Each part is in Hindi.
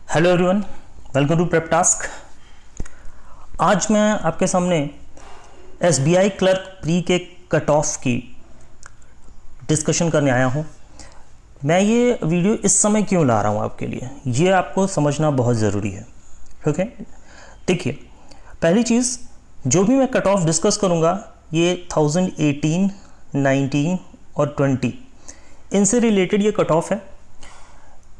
Hello everyone, welcome to Prep Task. आज मैं आपके सामने एसबीआई क्लर्क प्री के कट ऑफ की डिस्कशन करने आया हूँ। मैं ये वीडियो इस समय क्यों ला रहा हूँ आपके लिए, ये आपको समझना बहुत ज़रूरी है। ठीक है, देखिए, पहली चीज़, जो भी मैं कट ऑफ डिस्कस करूँगा ये 2018, 19 और 20 इनसे रिलेटेड ये कट ऑफ है।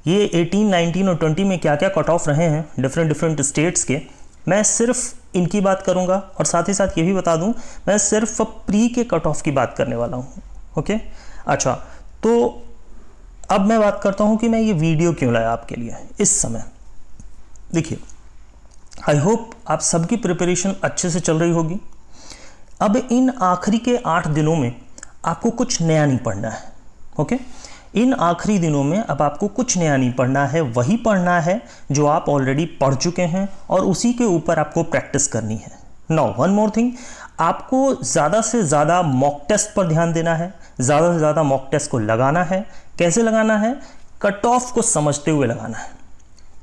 ये 18, 19 और 20 में क्या क्या कट ऑफ रहे हैं डिफरेंट स्टेट्स के, मैं सिर्फ इनकी बात करूंगा और साथ ही साथ ये भी बता दूं मैं सिर्फ प्री के कट ऑफ की बात करने वाला हूं। ओके, अच्छा, तो अब मैं बात करता हूं कि मैं ये वीडियो क्यों लाया आपके लिए इस समय। देखिए, आई होप आप सबकी प्रिपरेशन अच्छे से चल रही होगी। अब इन आखिरी के 8 दिनों में आपको कुछ नया नहीं पढ़ना है। ओके, इन आखिरी दिनों में अब आपको कुछ नया नहीं पढ़ना है, वही पढ़ना है जो आप ऑलरेडी पढ़ चुके हैं और उसी के ऊपर आपको प्रैक्टिस करनी है। नाउ वन मोर थिंग, आपको ज़्यादा से ज़्यादा मॉक टेस्ट पर ध्यान देना है, ज़्यादा से ज़्यादा मॉक टेस्ट को लगाना है। कैसे लगाना है? कट ऑफ को समझते हुए लगाना है।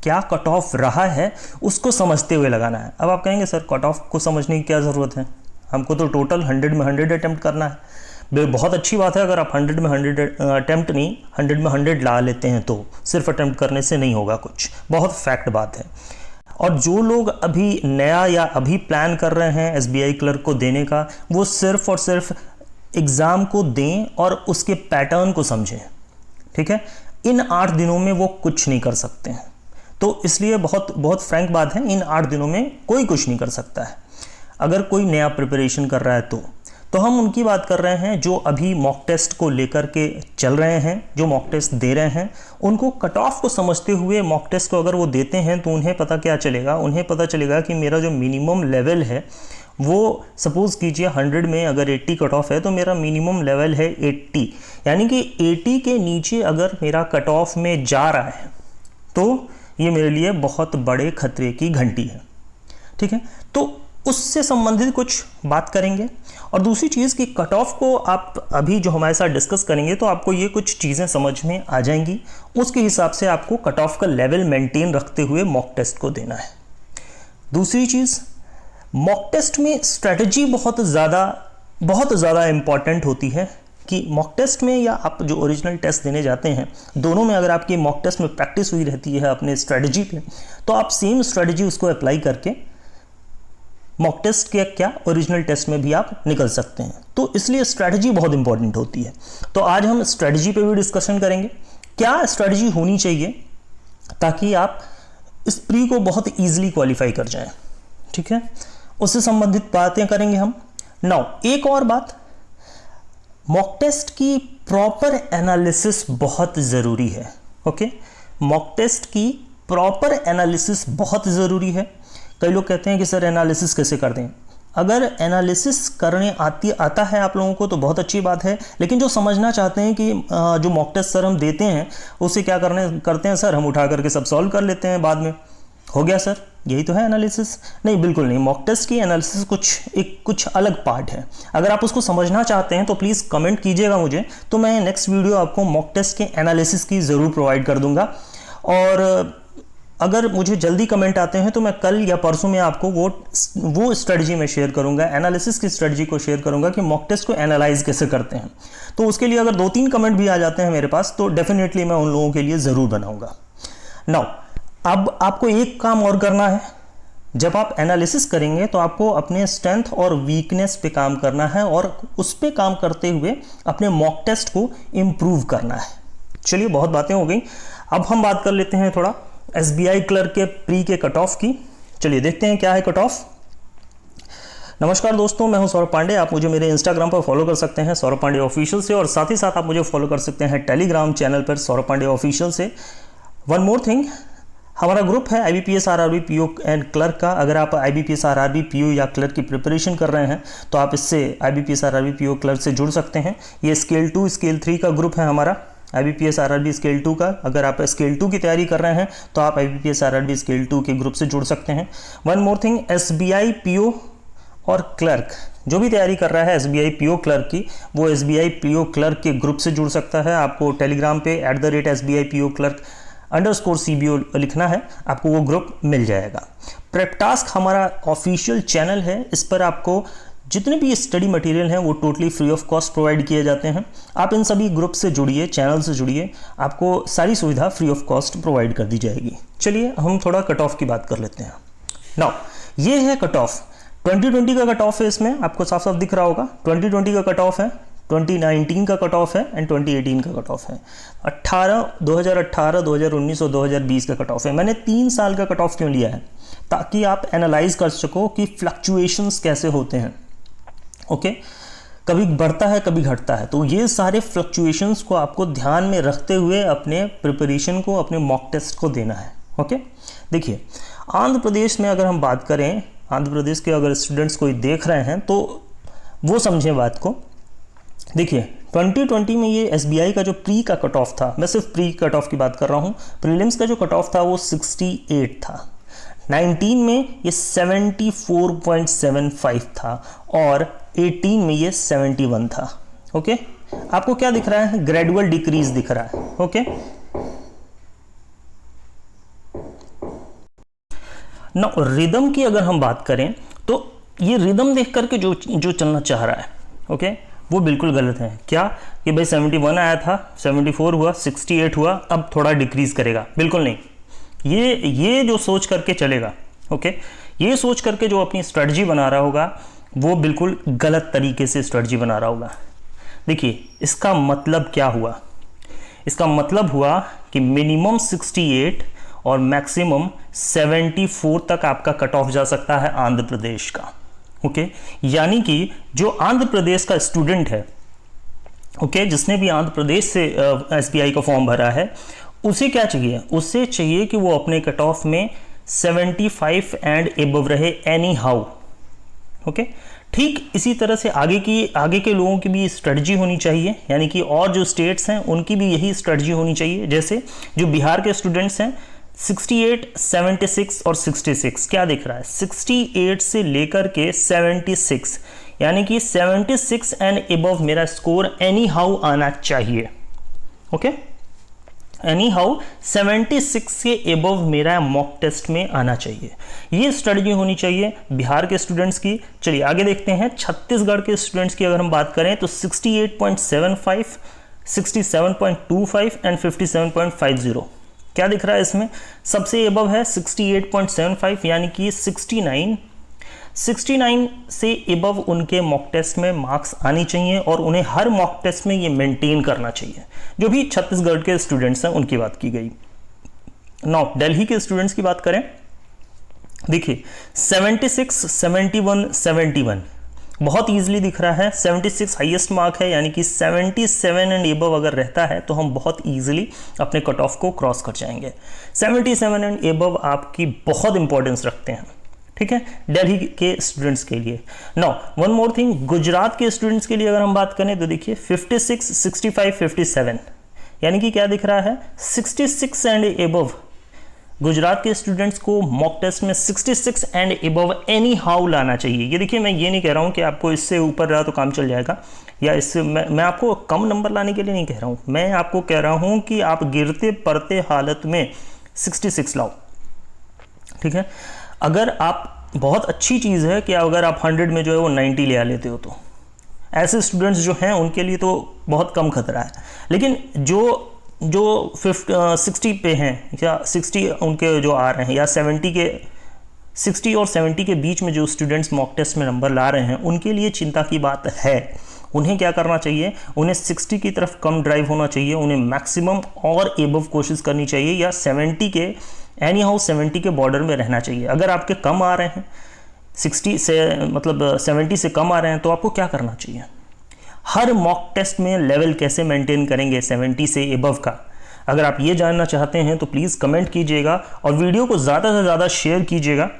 क्या कट ऑफ रहा है उसको समझते हुए लगाना है। अब आप कहेंगे सर कट ऑफ को समझने की क्या ज़रूरत है, हमको तो टोटल 100 में 100 अटैम्प्ट करना है। बहुत अच्छी बात है, अगर आप 100 में 100 अटैम्प्ट नहीं 100 में 100 ला लेते हैं तो सिर्फ अटैम्प्ट करने से नहीं होगा कुछ, बहुत फैक्ट बात है। और जो लोग अभी नया या अभी प्लान कर रहे हैं एसबीआई क्लर्क को देने का, वो सिर्फ और सिर्फ एग्ज़ाम को दें और उसके पैटर्न को समझें। ठीक है, इन 8 दिनों में वो कुछ नहीं कर सकते हैं, तो इसलिए बहुत फ्रैंक बात है, इन 8 दिनों में कोई कुछ नहीं कर सकता है अगर कोई नया प्रिपरेशन कर रहा है तो हम उनकी बात कर रहे हैं जो अभी मॉक टेस्ट को लेकर के चल रहे हैं, जो मॉक टेस्ट दे रहे हैं। उनको कट ऑफ को समझते हुए मॉक टेस्ट को अगर वो देते हैं तो उन्हें पता क्या चलेगा, उन्हें पता चलेगा कि मेरा जो मिनिमम लेवल है वो, सपोज़ कीजिए 100 में अगर 80 कट ऑफ है तो मेरा मिनिमम लेवल है 80, यानी कि 80 के नीचे अगर मेरा कट ऑफ में जा रहा है तो ये मेरे लिए बहुत बड़े खतरे की घंटी है। ठीक है, तो उससे संबंधित कुछ बात करेंगे। और दूसरी चीज़ कि कट ऑफ को आप अभी जो हमारे साथ डिस्कस करेंगे तो आपको ये कुछ चीज़ें समझ में आ जाएंगी, उसके हिसाब से आपको कट ऑफ का लेवल मेंटेन रखते हुए मॉक टेस्ट को देना है। दूसरी चीज़, मॉक टेस्ट में स्ट्रेटजी बहुत ज़्यादा इम्पॉर्टेंट होती है कि मॉक टेस्ट में या आप जो ओरिजिनल टेस्ट देने जाते हैं, दोनों में अगर आपकी मॉक टेस्ट में प्रैक्टिस हुई रहती है अपने स्ट्रेटजी पे, तो आप सेम स्ट्रेटजी उसको अप्लाई करके मॉक टेस्ट के क्या ओरिजिनल टेस्ट में भी आप निकल सकते हैं। तो इसलिए स्ट्रैटेजी बहुत इंपॉर्टेंट होती है। तो आज हम स्ट्रैटेजी पे भी डिस्कशन करेंगे, क्या स्ट्रैटेजी होनी चाहिए ताकि आप इस प्री को बहुत ईजिली क्वालिफाई कर जाएं। ठीक है, उससे संबंधित बातें करेंगे हम। नाउ एक और बात, मॉक टेस्ट की प्रॉपर एनालिसिस बहुत ज़रूरी है। ओके, मॉक टेस्ट की प्रॉपर एनालिसिस बहुत ज़रूरी है। कई लोग कहते हैं कि सर एनालिसिस कैसे करते हैं। अगर एनालिसिस करने आता है आप लोगों को तो बहुत अच्छी बात है, लेकिन जो समझना चाहते हैं कि जो मॉक टेस्ट सर हम देते हैं उसे क्या करते हैं सर, हम उठा करके सब सॉल्व कर लेते हैं, बाद में हो गया सर, यही तो है एनालिसिस। नहीं, बिल्कुल नहीं। मॉक टेस्ट की एनालिसिस कुछ अलग पार्ट है। अगर आप उसको समझना चाहते हैं तो प्लीज़ कमेंट कीजिएगा मुझे, तो मैं नेक्स्ट वीडियो आपको मॉक टेस्ट के एनालिसिस की ज़रूर प्रोवाइड कर दूंगा। और अगर मुझे जल्दी कमेंट आते हैं तो मैं कल या परसों में आपको वो स्ट्रेटजी में शेयर करूंगा, एनालिसिस की स्ट्रेटजी को शेयर करूंगा कि मॉक टेस्ट को एनालाइज कैसे करते हैं। तो उसके लिए अगर 2-3 कमेंट भी आ जाते हैं मेरे पास तो डेफिनेटली मैं उन लोगों के लिए ज़रूर बनाऊंगा। नाउ अब आपको एक काम और करना है। जब आप एनालिसिस करेंगे तो आपको अपने स्ट्रेंथ और वीकनेस पे काम करना है और उस पर काम करते हुए अपने मॉक टेस्ट को इम्प्रूव करना है। चलिए, बहुत बातें हो गई, अब हम बात कर लेते हैं थोड़ा एसबीआई क्लर्क के प्री के कट ऑफ की। चलिए देखते हैं क्या है कट ऑफ। नमस्कार दोस्तों, मैं हूं सौरभ पांडे। आप मुझे मेरे इंस्टाग्राम पर फॉलो कर सकते हैं सौरभ पांडे ऑफिशियल से, और साथ ही साथ आप मुझे फॉलो कर सकते हैं टेलीग्राम चैनल पर सौरभ पांडे ऑफिशियल से। वन मोर थिंग, हमारा ग्रुप है IBPS RRB PO and clerk का। अगर आप IBPS RRB PO या क्लर्क की प्रिपरेशन कर रहे हैं तो आप इससे IBPS RRB PO क्लर्क से जुड़ सकते हैं। ये स्केल 2 स्केल 3 का ग्रुप है हमारा, IBPS RRB स्केल 2 का। अगर आप स्केल 2 की तैयारी कर रहे हैं तो आप IBPS RRB स्केल 2 के ग्रुप से जुड़ सकते हैं। One more thing, SBI PO और क्लर्क जो भी तैयारी कर रहा है SBI PO क्लर्क की, वो SBI PO क्लर्क के ग्रुप से जुड़ सकता है। आपको टेलीग्राम पे @SBI PO clerk underscore CBO लिखना है, आपको वो ग्रुप मिल जाएगा। प्रेपटास्क हमारा ऑफिशियल चैनल है, इस पर आपको जितने भी स्टडी मटेरियल हैं वो totally free of cost provide किए जाते हैं। आप इन सभी ग्रुप से जुड़िए, चैनल से जुड़िए, आपको सारी सुविधा फ्री ऑफ कॉस्ट प्रोवाइड कर दी जाएगी। चलिए हम थोड़ा कट ऑफ की बात कर लेते हैं। नाउ ये है कट ऑफ, 2020 का कट ऑफ है, इसमें आपको साफ साफ दिख रहा होगा। 2020 का कट ऑफ है, 2019 का कट ऑफ है एंड 2018 का कट ऑफ है। 2018, 2019 और 2020 का कट ऑफ है। मैंने 3 साल का कट ऑफ क्यों लिया है? ताकि आप एनालाइज कर सको कि फ्लक्चुएशंस कैसे होते हैं। ओके, कभी बढ़ता है कभी घटता है, तो ये सारे फ्लक्चुएशंस को आपको ध्यान में रखते हुए अपने प्रिपरेशन को, अपने मॉक टेस्ट को देना है। ओके, देखिए आंध्र प्रदेश में अगर हम बात करें, आंध्र प्रदेश के अगर स्टूडेंट्स कोई देख रहे हैं तो वो समझें बात को। देखिए 2020 में ये SBI का जो प्री का कट ऑफ था, मैं सिर्फ प्री कट ऑफ की बात कर रहा हूँ, प्रीलिम्स का जो कट ऑफ था वो 68 था। 19 में ये 74.75 था और 18 में ये 71 था। ओके, आपको क्या दिख रहा है? ग्रेजुअल डिक्रीज दिख रहा है। ओके, ना रिदम की अगर हम बात करें तो ये रिदम देख करके जो चलना चाह रहा है, ओके, वो बिल्कुल गलत है। क्या कि भाई 71 आया था, 74 हुआ, 68 हुआ, अब थोड़ा डिक्रीज करेगा, बिल्कुल नहीं। ये जो सोच करके चलेगा, ओके, ये सोच करके जो अपनी स्ट्रेटजी बना रहा होगा वो बिल्कुल गलत तरीके से स्ट्रेटजी बना रहा होगा। देखिए इसका मतलब क्या हुआ? इसका मतलब हुआ कि मिनिमम 68 और मैक्सिमम 74 तक आपका कट ऑफ जा सकता है आंध्र प्रदेश का। ओके, यानी कि जो आंध्र प्रदेश का स्टूडेंट है, ओके, जिसने भी आंध्र प्रदेश से SBI का फॉर्म भरा है, उसे क्या चाहिए? उसे चाहिए कि वो अपने कट ऑफ में 75 एंड एबव रहे एनी हाउ। ओके, ठीक इसी तरह से आगे के लोगों की भी स्ट्रेटजी होनी चाहिए, यानी कि और जो स्टेट्स हैं उनकी भी यही स्ट्रेटजी होनी चाहिए। जैसे जो बिहार के स्टूडेंट्स हैं 68, 76 और 66, क्या दिख रहा है? 68 से लेकर के 76, यानी कि 76 एंड एबव मेरा स्कोर एनी हाउ आना चाहिए। ओके, एनी हाउ 76 के एबव मेरा मॉक टेस्ट में आना चाहिए। ये स्ट्रेटजी होनी चाहिए बिहार के स्टूडेंट्स की। चलिए आगे देखते हैं। छत्तीसगढ़ के स्टूडेंट्स की अगर हम बात करें तो 68.75, 67.25 एंड 57.50, क्या दिख रहा है इसमें? सबसे एबव है 68.75, यानी कि 69 से एबव उनके मॉक टेस्ट में मार्क्स आनी चाहिए और उन्हें हर मॉक टेस्ट में ये मेंटेन करना चाहिए। जो भी छत्तीसगढ़ के स्टूडेंट्स हैं उनकी बात की गई। नाउ दिल्ली के स्टूडेंट्स की बात करें, देखिए 76, 71, 71 बहुत इजीली दिख रहा है। 76 हाईएस्ट मार्क है, यानी कि 77 एंड एबव अगर रहता है तो हम बहुत इजीली अपने कट ऑफ को क्रॉस कर जाएंगे। 77 एंड एबव आपकी बहुत इंपॉर्टेंस रखते हैं, ठीक है, दिल्ली के स्टूडेंट्स के लिए। Now one more thing, Gujarat के स्टूडेंट्स के लिए अगर हम बात करें तो देखिए 56, 65, 57, यानी कि क्या दिख रहा है? 66 एंड एबव। गुजरात के स्टूडेंट्स को मॉक टेस्ट में 66 एंड एबव एनी हाउ लाना चाहिए। ये देखिए, मैं ये नहीं कह रहा हूँ कि आपको इससे ऊपर रहा तो काम चल जाएगा, या इससे मैं आपको कम नंबर लाने के लिए नहीं कह रहा हूँ। मैं आपको कह रहा हूँ कि आप गिरते पड़ते हालत में 66 लाओ, ठीक है। अगर आप, बहुत अच्छी चीज़ है कि अगर आप 100 में जो है वो 90 ले आ लेते हो, तो ऐसे स्टूडेंट्स जो हैं उनके लिए तो बहुत कम खतरा है। लेकिन जो 60 पे हैं या 60 उनके जो आ रहे हैं, या 60 और 70 के बीच में जो स्टूडेंट्स मॉक टेस्ट में नंबर ला रहे हैं, उनके लिए चिंता की बात है। उन्हें क्या करना चाहिए? उन्हें 60 की तरफ कम ड्राइव होना चाहिए, उन्हें मैक्सिमम और एबव कोशिश करनी चाहिए, या 70 के एनी हाउ 70 के बॉर्डर में रहना चाहिए। अगर आपके कम आ रहे हैं 60 से, मतलब 70 से कम आ रहे हैं, तो आपको क्या करना चाहिए? हर मॉक टेस्ट में लेवल कैसे मेंटेन करेंगे 70 से एबव का? अगर आप ये जानना चाहते हैं तो प्लीज़ कमेंट कीजिएगा और वीडियो को ज़्यादा से ज़्यादा शेयर कीजिएगा।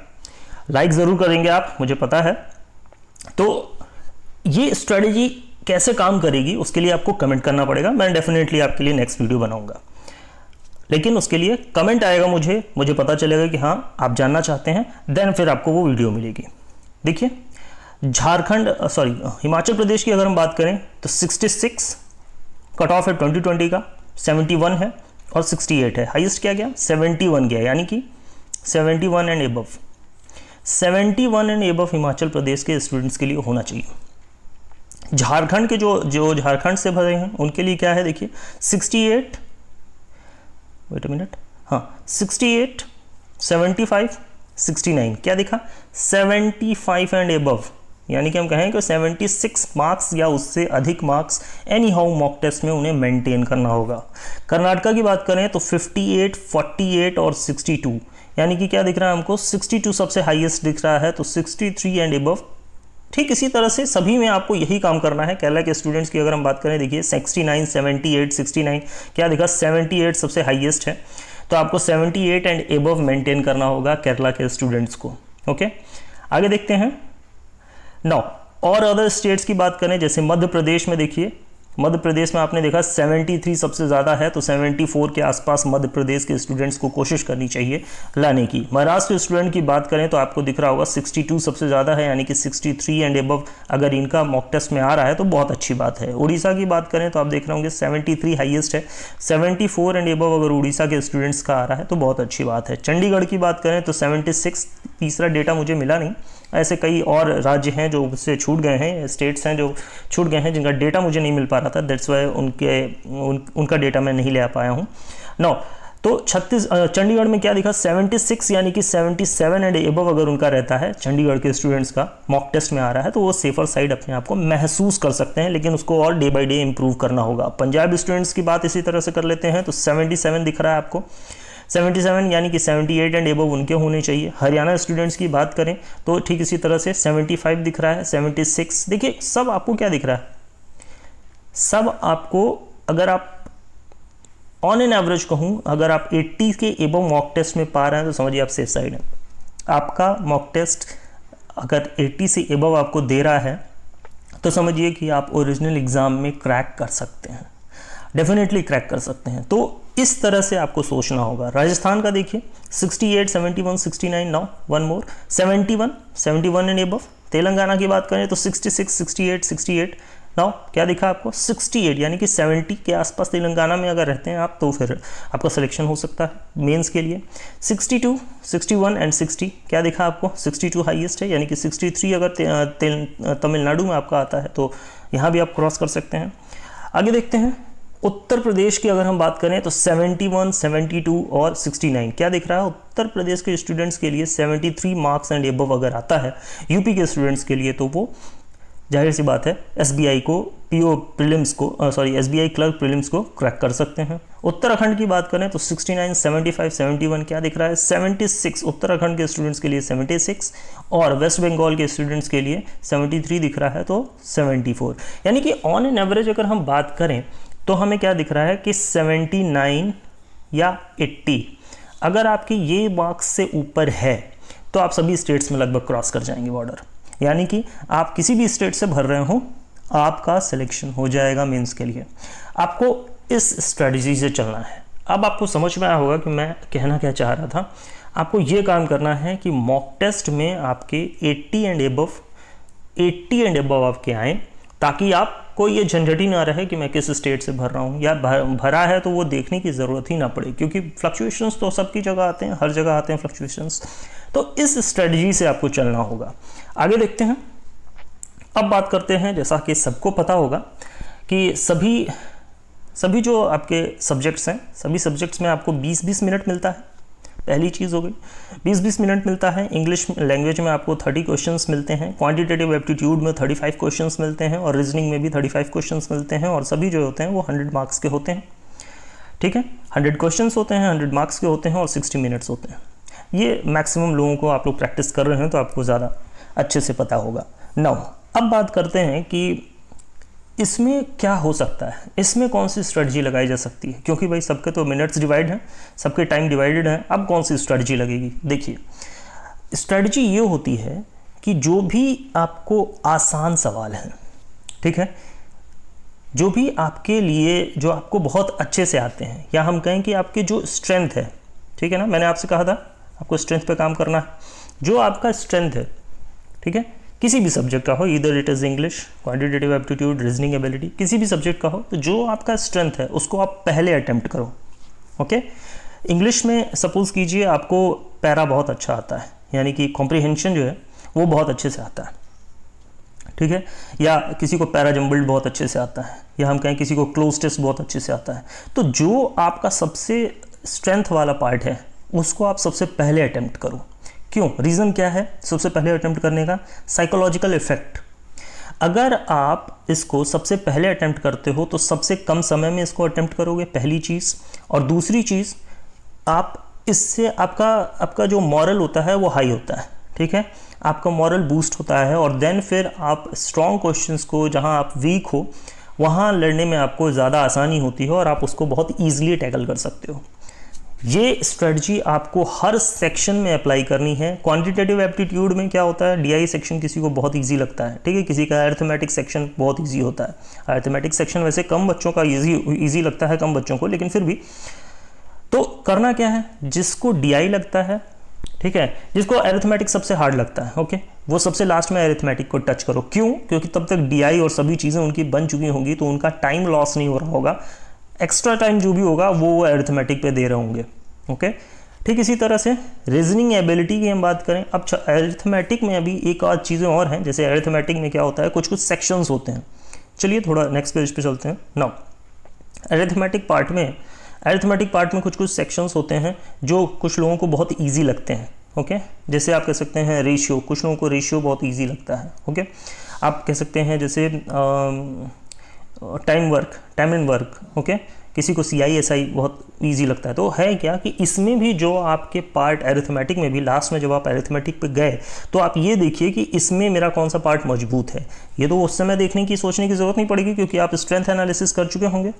लाइक ज़रूर करेंगे आप, मुझे पता है। तो ये स्ट्रेटजी कैसे काम करेगी उसके लिए आपको कमेंट करना पड़ेगा। मैं डेफिनेटली आपके लिए नेक्स्ट वीडियो बनाऊंगा, लेकिन उसके लिए कमेंट आएगा, मुझे पता चलेगा कि हाँ आप जानना चाहते हैं, देन फिर आपको वो वीडियो मिलेगी। देखिए हिमाचल प्रदेश की अगर हम बात करें तो 66 कट ऑफ है 2020 का, 71 है, और 68 है, हाईएस्ट क्या गया 71 गया, यानी कि 71 and above, 71 and above Himachal Pradesh के स्टूडेंट्स के लिए होना चाहिए। झारखंड के जो झारखंड से भरे हैं उनके लिए क्या है देखिए 68, वेट अ मिनट, हाँ 68, 75, 69, क्या दिखा 75 एंड एबव, यानी कि हम कहें कि 76 मार्क्स या उससे अधिक marks anyhow mock test में उन्हें मेंटेन करना होगा। कर्नाटका की बात करें तो 58, 48 और 62, यानी कि क्या दिख रहा है हमको 62 सबसे हाईएस्ट दिख रहा है, तो 63 एंड एबव। ठीक इसी तरह से सभी में आपको यही काम करना है। केरला के स्टूडेंट्स की अगर हम बात करें देखिए 69, 78, 69, क्या दिखा 78 सबसे हाईएस्ट है, तो आपको 78 एंड एबव मेंटेन करना होगा केरला के स्टूडेंट्स को। ओके, आगे देखते हैं। नाउ और अदर स्टेट्स की बात करें, जैसे मध्य प्रदेश में देखिए, मध्य प्रदेश में आपने देखा 73 सबसे ज़्यादा है, तो 74 के आसपास मध्य प्रदेश के स्टूडेंट्स को कोशिश करनी चाहिए लाने की। महाराष्ट्र स्टूडेंट की बात करें तो आपको दिख रहा होगा 62 सबसे ज़्यादा है, यानी कि 63 एंड एबव अगर इनका मॉक टेस्ट में आ रहा है तो बहुत अच्छी बात है। उड़ीसा की बात करें तो आप देख रहे होंगे 73 हाईएस्ट है, 74 एंड एबव अगर उड़ीसा के स्टूडेंट्स का आ रहा है तो बहुत अच्छी बात है। चंडीगढ़ की बात करें तो 76, तीसरा डेटा मुझे मिला नहीं, ऐसे कई और राज्य हैं जो उससे छूट गए हैं, स्टेट्स हैं जो छूट गए हैं जिनका डेटा मुझे नहीं मिल पा रहा था, दैट्स वाई उनका डेटा मैं नहीं ले आ पाया हूँ। नो, तो चंडीगढ़ में क्या दिखा 76, यानी कि 77 एंड एबव अगर उनका रहता है, चंडीगढ़ के स्टूडेंट्स का मॉक टेस्ट में आ रहा है, तो वो सेफर साइड अपने आप को महसूस कर सकते हैं, लेकिन उसको और डे बाई डे इंप्रूव करना होगा। पंजाब स्टूडेंट्स की बात इसी तरह से कर लेते हैं, तो 77 दिख रहा है आपको, 77 यानी कि 78 एंड एबव उनके होने चाहिए। हरियाणा स्टूडेंट्स की बात करें तो ठीक इसी तरह से 75 दिख रहा है, 76, देखिए सब आपको क्या दिख रहा है, सब आपको अगर आप ऑन एन एवरेज कहूँ, अगर आप 80 के एबव मॉक टेस्ट में पा रहे हैं तो समझिए आप सेफ साइड हैं। आपका मॉक टेस्ट अगर 80 से एबव आपको दे रहा है तो समझिए कि आप ओरिजिनल एग्ज़ाम में क्रैक कर सकते हैं, डेफिनेटली क्रैक कर सकते हैं। तो इस तरह से आपको सोचना होगा। राजस्थान का देखिए 68, 71, 69, now one more 71 and above. Telangana की बात करें तो 66, 68, 68, नाउ क्या दिखा आपको 68, यानी कि 70 के आसपास तेलंगाना में अगर रहते हैं आप तो फिर आपका सिलेक्शन हो सकता है मेंस के लिए। 62, 61 एंड 60, क्या दिखा आपको 62 हाईएस्ट है, यानी कि 63 अगर तमिलनाडु में आपका आता है तो यहाँ भी आप क्रॉस कर सकते हैं। आगे देखते हैं उत्तर प्रदेश की अगर हम बात करें तो 71, 72 और 69, क्या दिख रहा है उत्तर प्रदेश के स्टूडेंट्स के लिए 73 मार्क्स एंड एबव अगर आता है यूपी के स्टूडेंट्स के लिए, तो वो जाहिर सी बात है एसबीआई को एसबीआई क्लर्क प्रीलिम्स को क्रैक कर सकते हैं। उत्तराखंड की बात करें तो 69, 75, 71, क्या दिख रहा है 76 उत्तराखंड के स्टूडेंट्स के लिए 76, और वेस्ट बंगाल के स्टूडेंट्स के लिए 73 दिख रहा है, तो 74, यानी कि ऑन एन एवरेज अगर हम बात करें तो हमें क्या दिख रहा है कि 79 या 80 अगर आपके ये मार्क्स से ऊपर है तो आप सभी स्टेट्स में लगभग क्रॉस कर जाएंगे बॉर्डर, यानी कि आप किसी भी स्टेट से भर रहे हो आपका सिलेक्शन हो जाएगा मेंस के लिए। आपको इस स्ट्रेटजी से चलना है। अब आपको समझ में आया होगा कि मैं कहना क्या चाह रहा था। आपको ये काम करना है कि मॉक टेस्ट में आपके 80 एंड एबव आपके आएँ, ताकि आपको ये झंझट ही ना रहे कि मैं किस स्टेट से भर रहा हूँ, या भरा है तो वो देखने की ज़रूरत ही ना पड़े, क्योंकि फ्लक्चुएशंस तो सबकी जगह आते हैं, हर जगह आते हैं फ्लक्चुएशंस। तो इस स्ट्रेटजी से आपको चलना होगा। आगे देखते हैं। अब बात करते हैं, जैसा कि सबको पता होगा कि सभी जो आपके सब्जेक्ट्स हैं, सभी सब्जेक्ट्स में आपको 20-20 मिनट मिलता है। पहली चीज़ हो गई 20-20 मिनट मिलता है। इंग्लिश लैंग्वेज में आपको 30 क्वेश्चंस मिलते हैं, क्वांटिटेटिव एप्टीट्यूड में 35 क्वेश्चंस मिलते हैं, और रीजनिंग में भी 35 क्वेश्चंस मिलते हैं, और सभी जो होते हैं वो 100 मार्क्स के होते हैं। ठीक है, 100 क्वेश्चंस होते हैं, 100 मार्क्स के होते हैं, और 60 मिनट्स होते हैं। ये मैक्सिमम लोगों को, आप लोग प्रैक्टिस कर रहे हैं तो आपको ज़्यादा अच्छे से पता होगा। नाउ अब बात करते हैं कि इसमें क्या हो सकता है, इसमें कौन सी स्ट्रेटजी लगाई जा सकती है, क्योंकि भाई सबके तो मिनट्स डिवाइड हैं, सबके टाइम डिवाइडेड हैं। अब कौन सी स्ट्रेटजी लगेगी? देखिए, स्ट्रेटजी ये होती है कि जो भी आपको आसान सवाल हैं, ठीक है, जो भी आपके लिए, जो आपको बहुत अच्छे से आते हैं, या हम कहें कि आपकी जो स्ट्रेंथ है, ठीक है ना, मैंने आपसे कहा था आपको स्ट्रेंथ पे काम करना है। जो आपका स्ट्रेंथ है, ठीक है, किसी भी सब्जेक्ट का हो, इधर it is English, quantitative aptitude, reasoning ability, किसी भी सब्जेक्ट का हो, तो जो आपका स्ट्रेंथ है उसको आप पहले अटेम्प्ट करो। ओके। इंग्लिश में सपोज कीजिए आपको पैरा बहुत अच्छा आता है, यानी कि कॉम्प्रिहेंशन जो है वो बहुत अच्छे से आता है, ठीक है, या किसी को पैरा जम्बल्ड बहुत अच्छे से आता है, या हम कहें किसी को क्लोज टेस्ट बहुत अच्छे से आता है। तो जो आपका सबसे स्ट्रेंथ वाला पार्ट है उसको आप सबसे पहले अटेम्प्ट करो। क्यों? रीज़न क्या है सबसे पहले अटेम्प्ट करने का? Psychological effect. अगर आप इसको सबसे पहले अटेम्प्ट करते हो तो सबसे कम समय में इसको अटेम्प्ट करोगे, पहली चीज़। और दूसरी चीज़, आप इससे आपका जो मॉरल होता है वो हाई होता है, ठीक है, आपका मॉरल बूस्ट होता है। और देन फिर आप स्ट्रॉन्ग क्वेश्चंस को, जहां आप वीक हो वहां लड़ने में आपको ज़्यादा आसानी होती है और आप उसको बहुत ईजिली टैकल कर सकते हो। ये स्ट्रेटजी आपको हर सेक्शन में अप्लाई करनी है। क्वांटिटेटिव एप्टीट्यूड में क्या होता है, डीआई सेक्शन किसी को बहुत इजी लगता है, ठीक है, किसी का अरिथमेटिक सेक्शन बहुत इजी होता है। अरिथमेटिक सेक्शन वैसे कम बच्चों का इजी लगता है, कम बच्चों को, लेकिन फिर भी। तो करना क्या है, जिसको डीआई लगता है, ठीक है, जिसको अरिथमेटिक सबसे हार्ड लगता है, ओके, वो सबसे लास्ट में अरिथमेटिक को टच करो। क्यों? क्योंकि तब तक डीआई और सभी चीज़ें उनकी बन चुकी होंगी, तो उनका टाइम लॉस नहीं हो रहा होगा। एक्स्ट्रा टाइम जो भी होगा वो अरिथमेटिक पे दे रहे होंगे, ओके। ठीक इसी तरह से रीजनिंग एबिलिटी की हम बात करें। अब अरिथमेटिक में अभी एक आध चीज़ें और हैं, जैसे अरिथमेटिक में क्या होता है, कुछ कुछ सेक्शंस होते हैं। चलिए थोड़ा नेक्स्ट पेज पे चलते हैं। नाउ अरिथमेटिक पार्ट में कुछ कुछ सेक्शंस होते हैं जो कुछ लोगों को बहुत ईजी लगते हैं, ओके। जैसे आप कह सकते हैं रेशियो, कुछ लोगों को रेशियो बहुत ईजी लगता है, ओके। आप कह सकते हैं जैसे टाइम एंड वर्क, ओके, किसी को CISI बहुत इजी लगता है। तो है क्या कि इसमें भी जो आपके पार्ट अरिथमेटिक में भी लास्ट में जब आप अरिथमेटिक पे गए तो आप ये देखिए कि इसमें मेरा कौन सा पार्ट मजबूत है। ये तो उस समय देखने की, सोचने की ज़रूरत नहीं पड़ेगी, क्योंकि आप स्ट्रेंथ एनालिसिस कर चुके होंगे,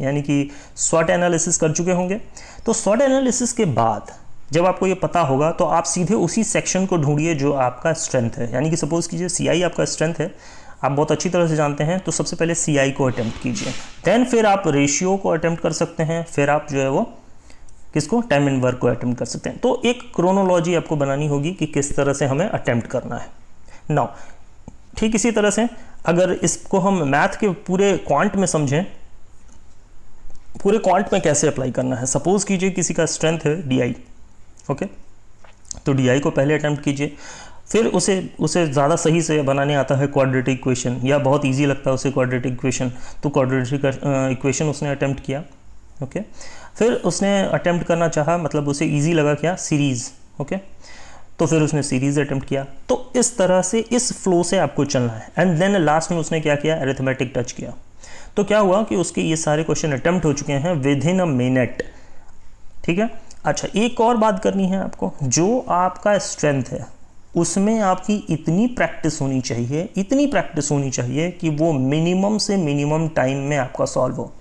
यानी कि स्वॉट एनालिसिस कर चुके होंगे। तो स्वॉट एनालिसिस के बाद जब आपको ये पता होगा तो आप सीधे उसी सेक्शन को ढूंढिए जो आपका स्ट्रेंथ है। यानी कि सपोज कीजिए CI आपका स्ट्रेंथ है, आप बहुत अच्छी तरह से जानते हैं, तो सबसे पहले CI को अटेम्प्ट कीजिए। देन फिर आप रेशियो को अटेम्प्ट कर सकते हैं, फिर आप जो है वो किसको, टाइम एंड वर्क को अटेम्प्ट कर सकते हैं। तो एक क्रोनोलॉजी आपको बनानी होगी कि किस तरह से हमें अटेम्प्ट करना है। नाउ ठीक इसी तरह से अगर इसको हम मैथ के पूरे क्वांट में समझें, पूरे क्वांट में कैसे अप्लाई करना है। सपोज कीजिए किसी का स्ट्रेंथ है DI, ओके, तो DI को पहले अटेम्प्ट कीजिए, फिर उसे ज़्यादा सही से बनाने आता है क्वाड्रेटिक इक्वेशन, या बहुत इजी लगता है उसे क्वाड्रेटिक इक्वेशन, तो क्वाड्रेटिक इक्वेशन उसने अटेम्प्ट किया, ओके। फिर उसने अटेम्प्ट करना चाहा, मतलब उसे इजी लगा क्या, सीरीज़, ओके, तो फिर उसने सीरीज़ अटेम्प्ट किया। तो इस तरह से, इस फ्लो से आपको चलना है। एंड देन लास्ट में उसने क्या किया, अरिथमेटिक टच किया। तो क्या हुआ कि उसके ये सारे क्वेश्चन अटेम्प्ट हो चुके हैं विद इन अ मिनट, ठीक है। अच्छा, एक और बात करनी है आपको, जो आपका स्ट्रेंथ है उसमें आपकी इतनी प्रैक्टिस होनी चाहिए कि वो मिनिमम से मिनिमम टाइम में आपका सॉल्व हो,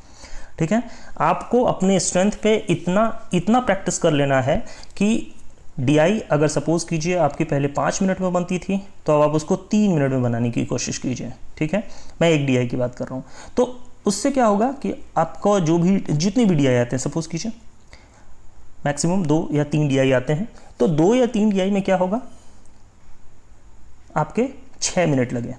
ठीक है। आपको अपने स्ट्रेंथ पे इतना प्रैक्टिस कर लेना है कि DI अगर सपोज कीजिए आपकी पहले 5 मिनट में बनती थी, तो अब आप उसको 3 मिनट में बनाने की कोशिश कीजिए, ठीक है। मैं एक DI की बात कर रहा हूँ। तो उससे क्या होगा कि आपको जितनी भी DI आते हैं, सपोज कीजिए मैक्सिमम 2 या 3 DI आते हैं, तो 2 या 3 DI में क्या होगा, आपके 6 मिनट लगे।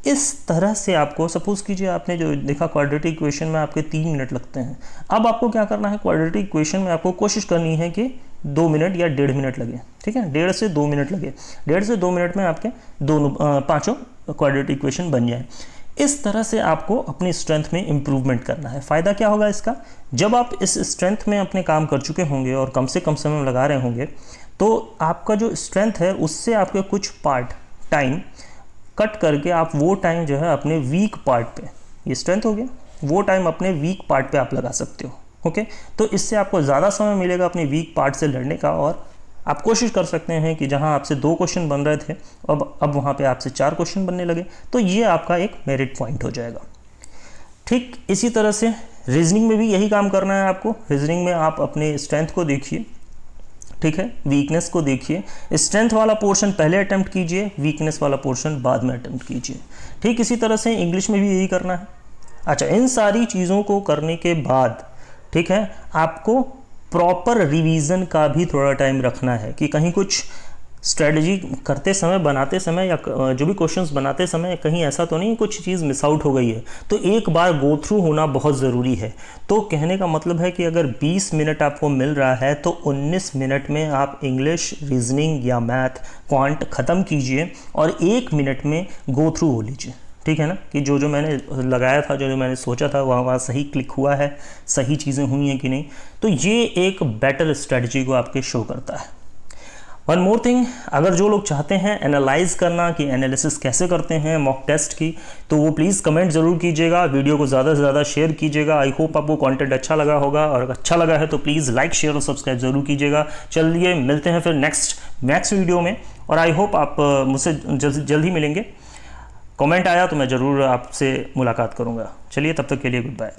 इस तरह से आपको, सपोज कीजिए आपने जो देखा क्वाड्रेटिक इक्वेशन में आपके 3 मिनट लगते हैं, अब आपको क्या करना है, क्वाड्रेटिक इक्वेशन में आपको कोशिश करनी है कि 2 मिनट या 1.5 मिनट लगे, ठीक है, 1.5 से 2 मिनट लगे। 1.5 से 2 मिनट में आपके पांचों क्वाड्रेटिक इक्वेशन बन जाए। इस तरह से आपको अपनी स्ट्रेंथ में इम्प्रूवमेंट करना है। फ़ायदा क्या होगा इसका, जब आप इस स्ट्रेंथ में अपने काम कर चुके होंगे और कम से कम समय में लगा रहे होंगे, तो आपका जो स्ट्रेंथ है उससे आपके कुछ पार्ट टाइम कट करके आप वो टाइम जो है अपने वीक पार्ट पे, ये स्ट्रेंथ हो गया, वो टाइम अपने वीक पार्ट पे आप लगा सकते हो, ओके। तो इससे आपको ज़्यादा समय मिलेगा अपने वीक पार्ट से लड़ने का, और आप कोशिश कर सकते हैं कि जहां आपसे 2 क्वेश्चन बन रहे थे, अब वहां पे आपसे 4 क्वेश्चन बनने लगे, तो ये आपका एक मेरिट पॉइंट हो जाएगा। ठीक इसी तरह से रीजनिंग में भी यही काम करना है आपको। रीजनिंग में आप अपने स्ट्रेंथ को देखिए, ठीक है, वीकनेस को देखिए। स्ट्रेंथ वाला पोर्शन पहले अटेम्प्ट कीजिए, वीकनेस वाला पोर्शन बाद में अटेम्प्ट कीजिए। ठीक इसी तरह से इंग्लिश में भी यही करना है। अच्छा, इन सारी चीज़ों को करने के बाद, ठीक है, आपको प्रॉपर रिवीजन का भी थोड़ा टाइम रखना है कि कहीं कुछ स्ट्रेटजी करते समय, बनाते समय, या जो भी क्वेश्चंस बनाते समय कहीं ऐसा तो नहीं कुछ चीज़ मिस आउट हो गई है, तो एक बार गो थ्रू होना बहुत ज़रूरी है। तो कहने का मतलब है कि अगर 20 मिनट आपको मिल रहा है तो 19 मिनट में आप इंग्लिश, रीजनिंग या मैथ, क्वांट ख़त्म कीजिए और 1 मिनट में गो थ्रू हो लीजिए। ठीक है ना, कि जो जो मैंने लगाया था, जो जो मैंने सोचा था, वहाँ सही क्लिक हुआ है, सही चीज़ें हुई हैं कि नहीं। तो ये एक बेटर स्ट्रेटजी को आपके शो करता है। वन मोर थिंग, अगर जो लोग चाहते हैं एनालाइज करना कि एनालिसिस कैसे करते हैं मॉक टेस्ट की, तो वो प्लीज़ कमेंट ज़रूर कीजिएगा, वीडियो को ज़्यादा से ज़्यादा शेयर कीजिएगा। आई होप आपको कंटेंट अच्छा लगा होगा, और अगर अच्छा लगा है तो प्लीज़ लाइक, शेयर और सब्सक्राइब ज़रूर कीजिएगा। चलिए मिलते हैं फिर नेक्स्ट वीडियो में, और आई होप आप मुझसे जल्द ही मिलेंगे। कमेंट आया तो मैं ज़रूर आपसे मुलाकात करूँगा। चलिए तब तक के लिए गुड बाय।